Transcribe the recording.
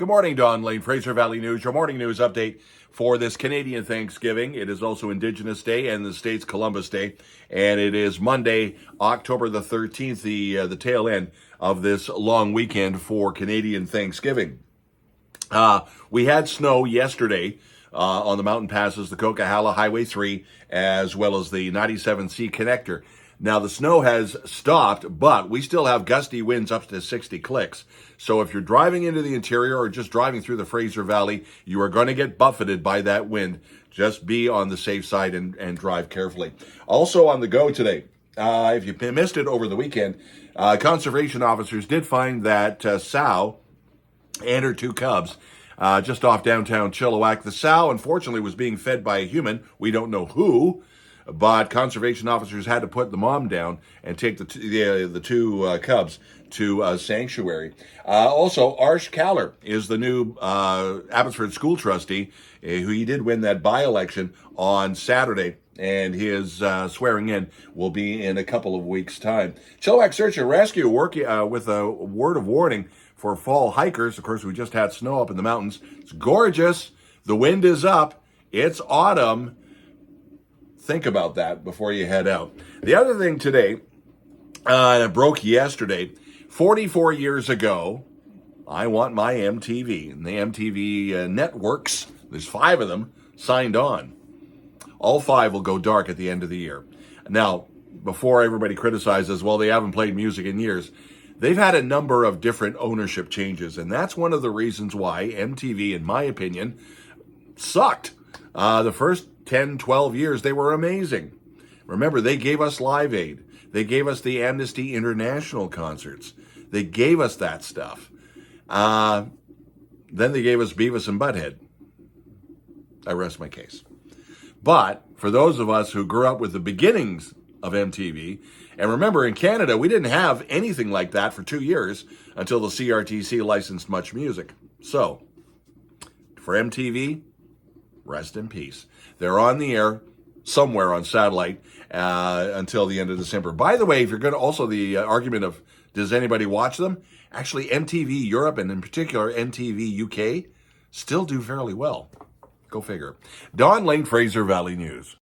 Good morning, Don Lane, Fraser Valley News, your morning news update for this Canadian Thanksgiving. It is also Indigenous Day and the state's Columbus Day, and it is Monday, October the 13th, the tail end of this long weekend for Canadian Thanksgiving. We had snow yesterday on the mountain passes, the Coquihalla Highway 3, as well as the 97C connector. Now, the snow has stopped, but we still have gusty winds up to 60 clicks. So if you're driving into the interior or just driving through the Fraser Valley, you are going to get buffeted by that wind. Just be on the safe side and drive carefully. Also on the go today, if you missed it over the weekend, conservation officers did find that sow and her two cubs just off downtown Chilliwack. The sow, unfortunately, was being fed by a human. We don't know who, but conservation officers had to put the mom down and take the two cubs to a sanctuary. Also, Arsh Kaller is the new Abbotsford school trustee, who he did win that by-election on Saturday, and his swearing in will be in a couple of weeks' time. Chilliwack Search and Rescue working with a word of warning for fall hikers. Of course, we just had snow up in the mountains. It's gorgeous. The wind is up. It's autumn. Think about that before you head out. The other thing today, and it broke yesterday, 44 years ago, I Want My MTV, and the MTV networks, there's 5 of them, signed on. All 5 will go dark at the end of the year. Now, before everybody criticizes, well, they haven't played music in years, they've had a number of different ownership changes, and that's one of the reasons why MTV, in my opinion, sucked. The first 10, 12 years, they were amazing. Remember, they gave us Live Aid. They gave us the Amnesty International concerts. They gave us that stuff. Then they gave us Beavis and Butthead. I rest my case. But for those of us who grew up with the beginnings of MTV, and remember, in Canada, we didn't have anything like that for 2 years until the CRTC licensed Much Music. So, for MTV, rest in peace. They're on the air somewhere on satellite until the end of December. By the way, if you're going to also the argument of does anybody watch them? Actually, MTV Europe and in particular MTV UK still do fairly well. Go figure. Don Lane, Fraser Valley News.